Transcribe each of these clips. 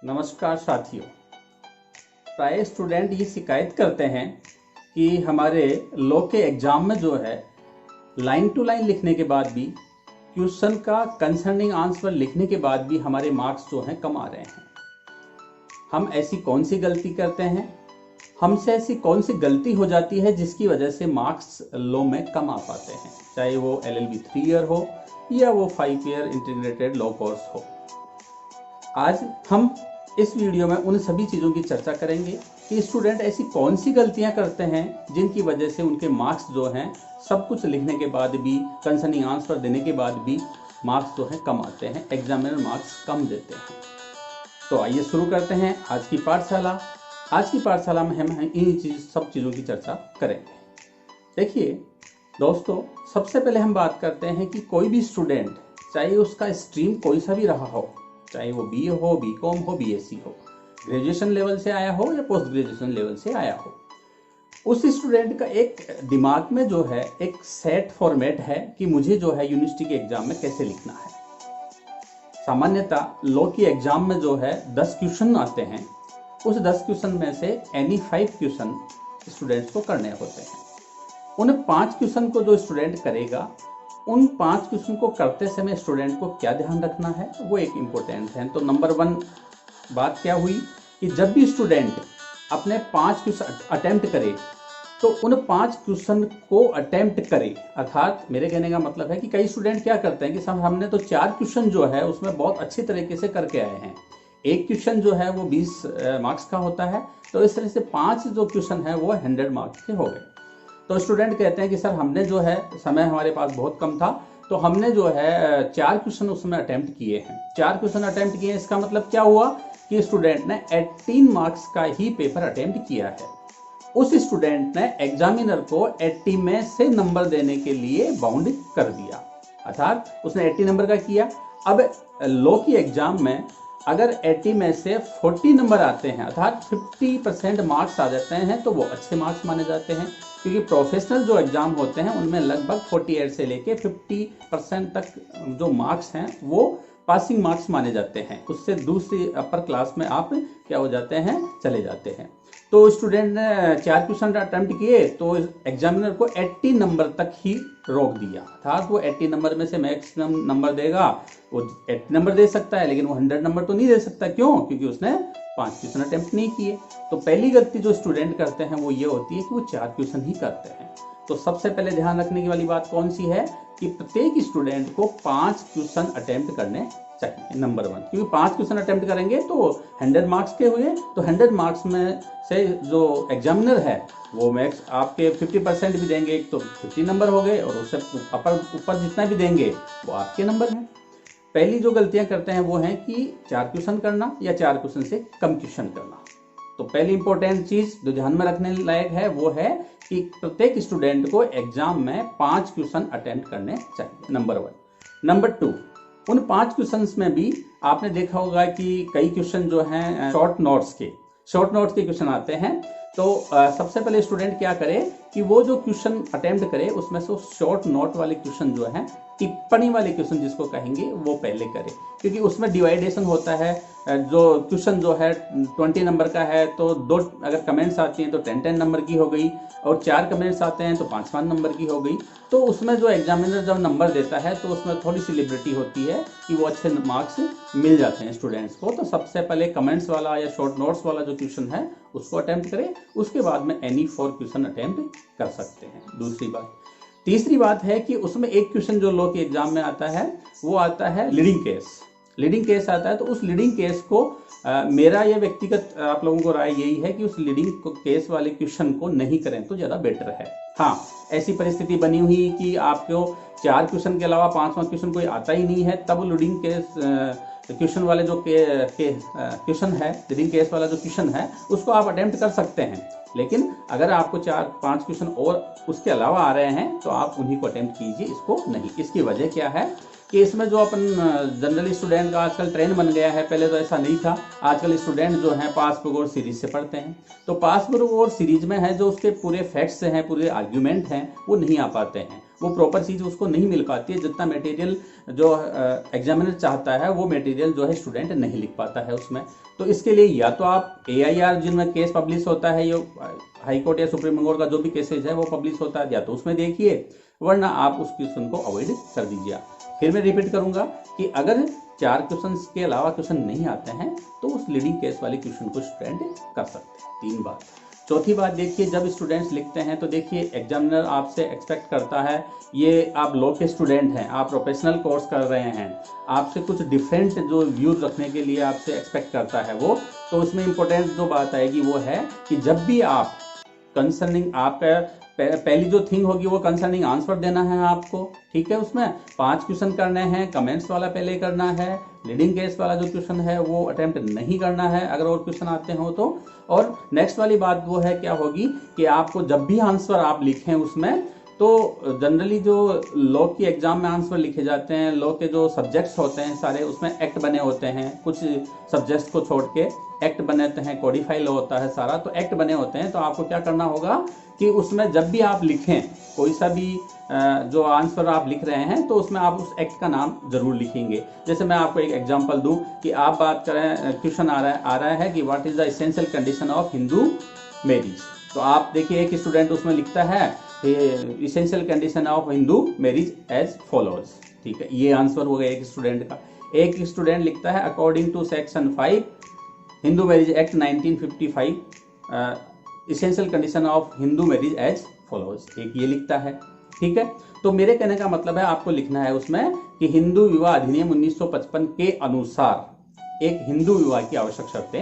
नमस्कार साथियों। प्राय स्टूडेंट ये शिकायत करते हैं कि हमारे लॉ के एग्ज़ाम में जो है लाइन टू लाइन लिखने के बाद भी, क्वेश्चन का कंसर्निंग आंसर लिखने के बाद भी हमारे मार्क्स जो हैं कम आ रहे हैं। हम ऐसी कौन सी गलती करते हैं, हमसे ऐसी कौन सी गलती हो जाती है जिसकी वजह से मार्क्स लॉ में कम आ पाते हैं, चाहे वो LLB 3 ईयर हो या वो 5 ईयर इंटीग्रेटेड लॉ कोर्स हो। आज हम इस वीडियो में उन सभी चीज़ों की चर्चा करेंगे कि स्टूडेंट ऐसी कौन सी गलतियां करते हैं जिनकी वजह से उनके मार्क्स जो हैं सब कुछ लिखने के बाद भी, कंसर्निंग आंसर देने के बाद भी मार्क्स जो हैं कम आते हैं, एग्जामिनर मार्क्स कम देते हैं। तो आइए शुरू करते हैं आज की पाठशाला। आज की पाठशाला में हम इन सब चीज़ों की चर्चा करेंगे। देखिए दोस्तों, सबसे पहले हम बात करते हैं कि कोई भी स्टूडेंट, चाहे उसका स्ट्रीम कोई सा भी रहा हो, चाहे वो BA हो, BCom हो, BSc हो, ग्रेजुएशन लेवल से आया हो या पोस्ट ग्रेजुएशन लेवल से आया हो, उस स्टूडेंट का एक दिमाग में जो है एक सेट फॉर्मेट है कि मुझे जो है यूनिवर्सिटी के एग्जाम में कैसे लिखना है। सामान्यतः लॉ की एग्जाम में जो है 10 क्वेश्चन आते हैं, उस 10 क्वेश्चन में से एनी 5 क्वेश्चन स्टूडेंट्स को करने होते हैं। उन 5 क्वेश्चन को जो स्टूडेंट करेगा, उन 5 क्वेश्चन को करते समय स्टूडेंट को क्या ध्यान रखना है वो एक इम्पोर्टेंट है। तो नंबर 1 बात क्या हुई कि जब भी स्टूडेंट अपने 5 क्वेश्चन अटेम्प्ट करे तो उन 5 क्वेश्चन को अटेम्प्ट करे। अर्थात मेरे कहने का मतलब है कि कई स्टूडेंट क्या करते हैं कि हमने तो 4 क्वेश्चन जो है उसमें बहुत अच्छी तरीके से करके आए हैं, एक क्वेश्चन जो है वो 20 मार्क्स का होता है, तो इस तरह से 5 जो क्वेश्चन है वो 100 मार्क्स के हो गए। तो स्टूडेंट कहते हैं कि सर हमने जो है, समय हमारे पास बहुत कम था, तो हमने जो है 4 क्वेश्चन उसमें अटेम्प्ट किए हैं। 4 क्वेश्चन अटेम्प्ट किए, इसका मतलब क्या हुआ कि स्टूडेंट ने 18 मार्क्स का ही पेपर अटेम्प्ट किया है। उस स्टूडेंट ने एग्जामिनर को 80 में से नंबर देने के लिए बाउंड कर दिया, अर्थात उसने 80 नंबर का किया। अब लॉ की एग्जाम में अगर 80 में से 40 नंबर आते हैं, अर्थात 50% मार्क्स आ जाते हैं, तो वो अच्छे मार्क्स माने जाते हैं, क्योंकि प्रोफेशनल जो एग्जाम होते हैं उनमें लगभग 48 से लेके 50% तक जो मार्क्स हैं वो पासिंग मार्क्स माने जाते हैं। उससे दूसरी अपर क्लास में आप क्या हो जाते हैं, चले जाते हैं। तो स्टूडेंट ने 4 क्वेश्चन अटेम्प्ट किए तो एग्जामिनर को 80 नंबर तक ही रोक दिया, अर्थात वो 80 नंबर में से मैक्सिमम नंबर देगा, वो 80 नंबर दे सकता है, लेकिन वो 100 नंबर तो नहीं दे सकता। क्यों? क्योंकि उसने 5 क्वेश्चन अटेम्प्ट नहीं किए। तो पहली गलती जो स्टूडेंट करते हैं वो ये होती है कि वो 4 क्वेश्चन ही करते हैं। तो सबसे पहले ध्यान रखने की वाली बात कौन सी है कि प्रत्येक स्टूडेंट को 5 क्वेश्चन अटेम्प्ट करने चाहिए, नंबर 1। क्योंकि 5 क्वेश्चन अटेम्प्ट करेंगे तो 100 मार्क्स के हुए, तो 100 मार्क्स में से जो एग्जामिनर है वो मैक्स आपके 50% भी देंगे तो 50 नंबर हो गए, और उससे ऊपर जितना भी देंगे वो आपके नंबर हैं। पहली जो गलतियां करते हैं वो है कि 4 क्वेश्चन करना या 4 क्वेश्चन से कम क्वेश्चन करना। तो पहली इंपॉर्टेंट चीज जो ध्यान में रखने लायक है वो है कि प्रत्येक स्टूडेंट को एग्जाम में 5 क्वेश्चन अटेम्प्ट करने चाहिए, नंबर 1। नंबर 2, उन 5 क्वेश्चंस में भी आपने देखा होगा कि कई क्वेश्चन जो हैं शॉर्ट नोट्स के क्वेश्चन आते हैं। तो सबसे पहले स्टूडेंट क्या करे कि वो जो क्वेश्चन अटेम्प्ट करे उसमें से शॉर्ट नोट वाले क्वेश्चन जो हैं, टिप्पणी वाले क्वेश्चन जिसको कहेंगे, वो पहले करे, क्योंकि उसमें डिवाइडेशन होता है। जो क्वेश्चन जो है 20 नंबर का है तो 2 अगर कमेंट्स आती हैं तो 10 नंबर की हो गई, और 4 कमेंट्स आते हैं तो 5 नंबर की हो गई। तो उसमें जो एग्जामिनर जब नंबर देता है तो उसमें थोड़ी सी लिबर्टी होती है कि वो अच्छे मार्क्स मिल जाते हैं स्टूडेंट्स को। तो सबसे पहले कमेंट्स वाला या शॉर्ट नोट्स वाला जो क्वेश्चन है उसको अटेम्प्ट करें, उसके बाद में एनी 4 क्वेश्चन अटेम्प्ट कर सकते हैं। दूसरी बात, तीसरी बात है कि उसमें एक क्वेश्चन जो लॉ के एग्जाम में आता है वो आता है लीडिंग केस आता है। तो उस लीडिंग केस को मेरा ये व्यक्तिगत आप लोगों को राय यही है कि उस लीडिंग केस वाले क्वेश्चन को नहीं करें तो ज़्यादा बेटर है। हाँ, ऐसी परिस्थिति बनी हुई कि आपको 4 क्वेश्चन के अलावा 5वां क्वेश्चन कोई आता ही नहीं है, तब लीडिंग केस क्वेश्चन वाले जो क्वेश्चन है, लीडिंग केस वाला जो क्वेश्चन है उसको आप अटेम्प्ट कर सकते हैं। लेकिन अगर आपको 4-5 क्वेश्चन और उसके अलावा आ रहे हैं तो आप उन्हीं को अटेम्प्ट कीजिए, इसको नहीं। इसकी वजह क्या है कि इसमें जो अपन जनरली स्टूडेंट का आजकल ट्रेंड बन गया है, पहले तो ऐसा नहीं था। आजकल स्टूडेंट जो हैं पास बुक और सीरीज से पढ़ते हैं, तो पास बुक और सीरीज में है जो उसके पूरे फैक्ट्स हैं, पूरे आर्ग्यूमेंट हैं, वो नहीं आ पाते हैं, वो प्रॉपर चीज़ उसको नहीं मिल पाती है। जितना मटेरियल जो एग्जामिनर चाहता है वो मटेरियल जो है स्टूडेंट नहीं लिख पाता है उसमें। तो इसके लिए या तो आप AIR जिनमें केस पब्लिश होता है, ये हाई कोर्ट या सुप्रीम कोर्ट का जो भी केसेज है वो पब्लिश होता है, या तो उसमें देखिए, वरना आप उस क्वेश्चन को अवॉइड कर दीजिए। फिर मैं रिपीट करूंगा कि अगर 4 क्वेश्चन के अलावा क्वेश्चन नहीं आते हैं तो उस लीडिंग केस वाले क्वेश्चन को स्टूडेंट कर सकते हैं। 3 बात। चौथी बात देखिए, जब स्टूडेंट्स लिखते हैं तो देखिए एग्जामिनर आपसे एक्सपेक्ट करता है, ये आप लॉ के स्टूडेंट हैं, आप प्रोफेशनल कोर्स कर रहे हैं, आपसे कुछ डिफरेंट जो व्यूज रखने के लिए आपसे एक्सपेक्ट करता है वो। तो उसमें इंपॉर्टेंट जो बात आएगी वो है कि जब भी आप कंसर्निंग आपका पहली जो थिंग होगी वो कंसर्निंग आंसर देना है आपको, ठीक है। उसमें 5 क्वेश्चन करने हैं, कमेंट्स वाला पहले करना है, लीडिंग केस वाला जो क्वेश्चन है वो अटेम्प्ट नहीं करना है अगर और क्वेश्चन आते हो तो। और नेक्स्ट वाली बात वो है क्या होगी कि आपको जब भी आंसर आप लिखें उसमें, तो जनरली जो लॉ की एग्जाम में आंसर लिखे जाते हैं, लॉ के जो सब्जेक्ट्स होते हैं सारे उसमें एक्ट बने होते हैं, कुछ सब्जेक्ट्स को छोड़ के एक्ट बने होते हैं, कोडिफाई लॉ होता है सारा, तो एक्ट बने होते हैं। तो आपको क्या करना होगा कि उसमें जब भी आप लिखें कोई सा भी जो आंसर आप लिख रहे हैं तो उसमें आप उस एक्ट का नाम जरूर लिखेंगे। जैसे मैं आपको एक एग्जांपल दूं कि आप बात करें, क्वेश्चन आ रहा है कि what is the essential condition of Hindu marriage. तो आप देखिए एक स्टूडेंट उसमें लिखता है essential condition of Hindu marriage as follows, ठीक है, ये आंसर हो गया एक स्टूडेंट का। एक स्टूडेंट लिखता है according to section 5 Hindu marriage act 1955 essential condition of Hindu marriage as follows, एक ये लिखता है, ठीक है। तो मेरे कहने का मतलब है आपको लिखना है उसमें कि हिंदू विवाह अधिनियम 1955 के अनुसार एक हिंदू विवाह की आवश्यक शर्तें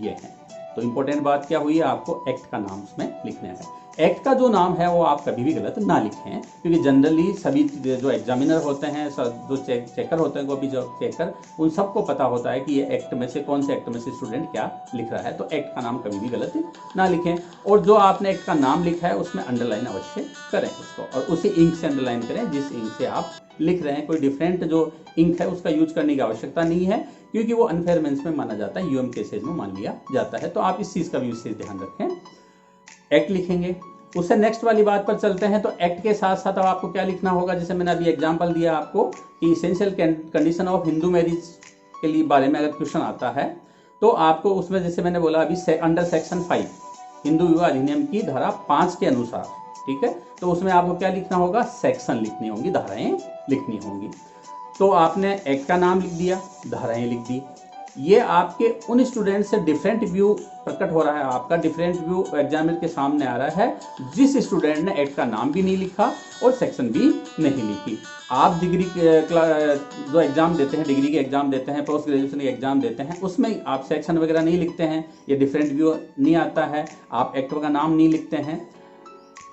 ये हैं। तो इंपॉर्टेंट बात क्या हुई, आपको एक्ट का नाम उसमें लिखना है। एक्ट का जो नाम है वो आप कभी भी गलत ना लिखें, क्योंकि जनरली सभी जो एग्जामिनर होते हैं, जो चेकर होते हैं, वो भी जो चेकर, उन सबको पता होता है कि ये एक्ट में से कौन से एक्ट में से स्टूडेंट क्या लिख रहा है। तो एक्ट का नाम कभी भी गलत ना लिखें, और जो आपने एक्ट का नाम लिखा है उसमें अंडरलाइन अवश्य करें उसको, और उसी इंक से अंडरलाइन करें जिस इंक से आप लिख रहे हैं। कोई डिफरेंट जो इंक है उसका यूज करने की आवश्यकता नहीं है, क्योंकि वो अनफेयर मीन्स में माना जाता है, यूएम केसेज में मान लिया जाता है। तो आप इस चीज का भी विशेष ध्यान रखें। एक्ट लिखेंगे, उससे नेक्स्ट वाली बात पर चलते हैं। तो एक्ट के साथ साथ अब आपको क्या लिखना होगा, जैसे मैंने अभी एग्जांपल दिया आपको कि essential condition of Hindu marriage के लिए बारे में अगर क्वेश्चन आता है तो आपको उसमें, जैसे मैंने बोला अभी अंडर सेक्शन 5 हिंदू विवाह अधिनियम की धारा 5 के अनुसार, ठीक है, तो उसमें आपको क्या लिखना होगा, सेक्शन लिखनी होंगी, धाराएं लिखनी होंगी। तो आपने एक्ट का नाम लिख दिया, धाराएं लिख दी। ये आपके उन स्टूडेंट से डिफरेंट व्यू प्रकट हो रहा है, आपका डिफरेंट व्यू एग्जामिनर के सामने आ रहा है जिस स्टूडेंट ने एक्ट का नाम भी नहीं लिखा और सेक्शन भी नहीं लिखी। आप डिग्री जो एग्जाम देते हैं, डिग्री के एग्जाम देते हैं, पोस्ट ग्रेजुएशन के एग्जाम देते हैं, उसमें आप सेक्शन वगैरह नहीं लिखते हैं, ये डिफरेंट व्यू नहीं आता है, आप एक्ट का नाम नहीं लिखते हैं।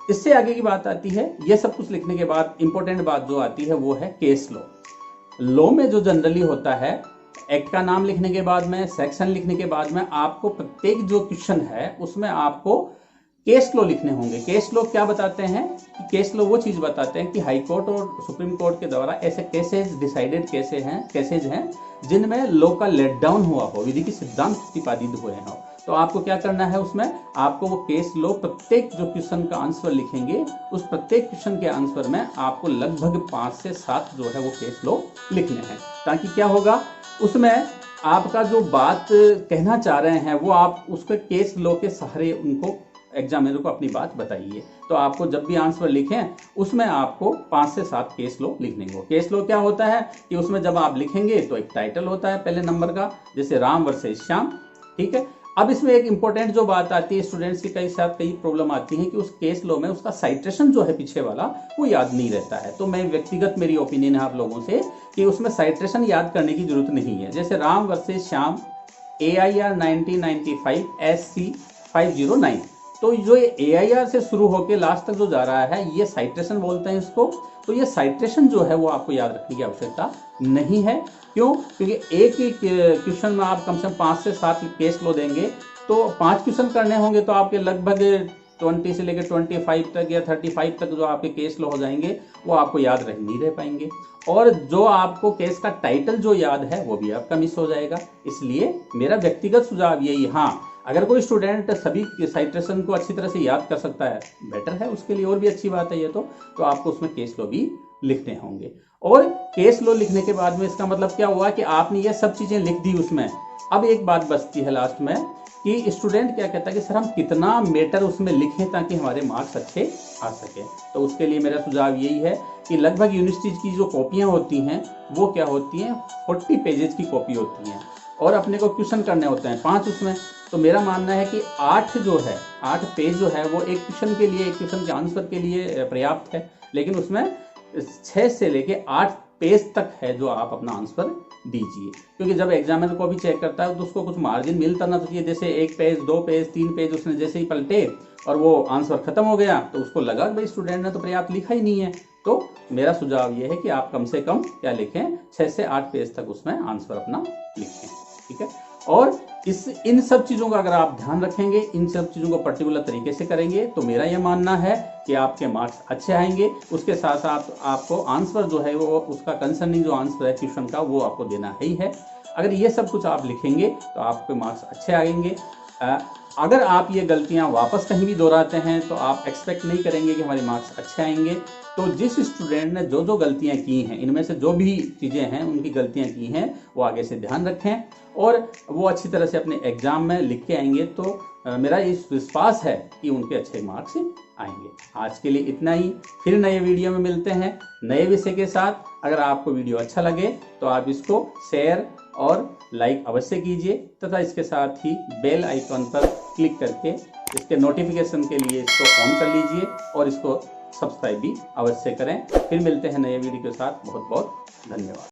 इससे आगे की बात आती है, ये सब कुछ लिखने के बाद इंपॉर्टेंट बात जो आती है वो है केस लॉ। लॉ में जो जनरली होता है, एक्ट का नाम लिखने के बाद में, सेक्शन लिखने के बाद में, आपको प्रत्येक जो क्वेश्चन है उसमें आपको केस लॉ लिखने होंगे। केस लॉ क्या बताते हैं कि केस लॉ वो चीज बताते हैं कि हाई कोर्ट और सुप्रीम कोर्ट के द्वारा ऐसे केसेज डिसाइडेड केसेज हैं जिनमें लॉ का लेट डाउन हुआ हो, विधि की सिद्धांत प्रतिपादित हुए हो। तो आपको क्या करना है उसमें, आपको वो केस लॉ प्रत्येक जो क्वेश्चन का आंसर लिखेंगे उस प्रत्येक क्वेश्चन के आंसर में आपको लगभग 5 से 7 जो है वो केस लॉ लिखने हैं, ताकि क्या होगा उसमें आपका जो बात कहना चाह रहे हैं वो आप उसके केस लॉ के सहारे उनको एग्जामिनर को अपनी बात बताइए। तो आपको जब भी आंसर लिखें उसमें आपको 5 से 7 केस लॉ लिखने को। केस लॉ क्या होता है कि उसमें जब आप लिखेंगे तो एक टाइटल होता है पहले नंबर का, जैसे राम वर्सेस श्याम, ठीक है। अब इसमें एक इंपॉर्टेंट जो बात आती है, स्टूडेंट्स की कई साथ कई प्रॉब्लम आती है कि उस केस लॉ में उसका साइट्रेशन जो है पीछे वाला वो याद नहीं रहता है। तो मैं व्यक्तिगत मेरी ओपिनियन है आप लोगों से कि उसमें साइट्रेशन याद करने की जरूरत नहीं है। जैसे Ram versus Shyam AIR 1995 SC 509, तो जो ये AIR से शुरू होकर लास्ट तक जो जा रहा है ये साइट्रेशन बोलते हैं इसको। तो ये साइट्रेशन जो है वो आपको याद रखने की आवश्यकता नहीं है। क्यों? क्योंकि एक ही क्वेश्चन में आप कम से कम 5 से 7 केस लॉ देंगे, तो 5 क्वेश्चन करने होंगे तो आपके लगभग 20 से लेकर 25 तक या 35 तक जो आपके केस लो हो जाएंगे वो आपको याद नहीं रह पाएंगे, और जो आपको केस का टाइटल जो याद है वो भी आपका मिस हो जाएगा। इसलिए मेरा व्यक्तिगत सुझाव यही, हाँ अगर कोई स्टूडेंट सभी साइटेशन को अच्छी तरह से याद कर सकता है बेटर है, उसके लिए और भी अच्छी बात है ये तो आपको उसमें केस लो भी लिखने होंगे। और केस लो लिखने के बाद में इसका मतलब क्या हुआ कि आपने ये सब चीज़ें लिख दी उसमें। अब एक बात बचती है लास्ट में कि स्टूडेंट क्या कहता है कि सर हम कितना मैटर उसमें लिखें ताकि हमारे मार्क्स अच्छे आ सके। तो उसके लिए मेरा सुझाव यही है कि लगभग यूनिवर्सिटीज की जो कॉपियाँ होती हैं वो क्या होती हैं 40 पेजेस की कॉपी होती हैं, और अपने को क्वेश्चन करने होते हैं 5 उसमें। तो मेरा मानना है कि 8 पेज जो है वो एक क्वेश्चन के लिए, एक क्वेश्चन के आंसर के लिए पर्याप्त है, लेकिन उसमें 6 से लेके 8 पेज तक है जो आप अपना आंसर दीजिए। क्योंकि जब एग्जामिनर को भी चेक करता है तो उसको कुछ मार्जिन मिलता ना चाहिए, जैसे 1 पेज 2 पेज 3 पेज उसने जैसे ही पलटे और वो आंसर खत्म हो गया तो उसको लगा कि भाई स्टूडेंट ने तो पर्याप्त लिखा ही नहीं है। तो मेरा सुझाव ये है कि आप कम से कम क्या लिखें, 6 से 8 पेज तक उसमें आंसर अपना लिखें, ठीक है। और इन सब चीज़ों का अगर आप ध्यान रखेंगे, इन सब चीज़ों को पर्टिकुलर तरीके से करेंगे तो मेरा यह मानना है कि आपके मार्क्स अच्छे आएंगे। उसके साथ साथ आपको आंसर जो है वो उसका कंसर्निंग जो आंसर है क्वेश्चन का वो आपको देना ही है। अगर ये सब कुछ आप लिखेंगे तो आपके मार्क्स अच्छे आएंगे। अगर आप ये गलतियाँ वापस कहीं भी दोहराते हैं तो आप एक्सपेक्ट नहीं करेंगे कि हमारे मार्क्स अच्छे आएंगे। तो जिस स्टूडेंट ने जो गलतियां की हैं, इनमें से जो भी चीज़ें हैं उनकी गलतियां की हैं वो आगे से ध्यान रखें और वो अच्छी तरह से अपने एग्ज़ाम में लिख के आएंगे तो मेरा इस विश्वास है कि उनके अच्छे मार्क्स आएंगे। आज के लिए इतना ही, फिर नए वीडियो में मिलते हैं नए विषय के साथ। अगर आपको वीडियो अच्छा लगे तो आप इसको शेयर और लाइक अवश्य कीजिए तथा इसके साथ ही बेल आइकॉन पर क्लिक करके इसके नोटिफिकेशन के लिए इसको ऑन कर लीजिए और इसको सब्सक्राइब भी अवश्य करें। फिर मिलते हैं नए वीडियो के साथ। बहुत बहुत धन्यवाद।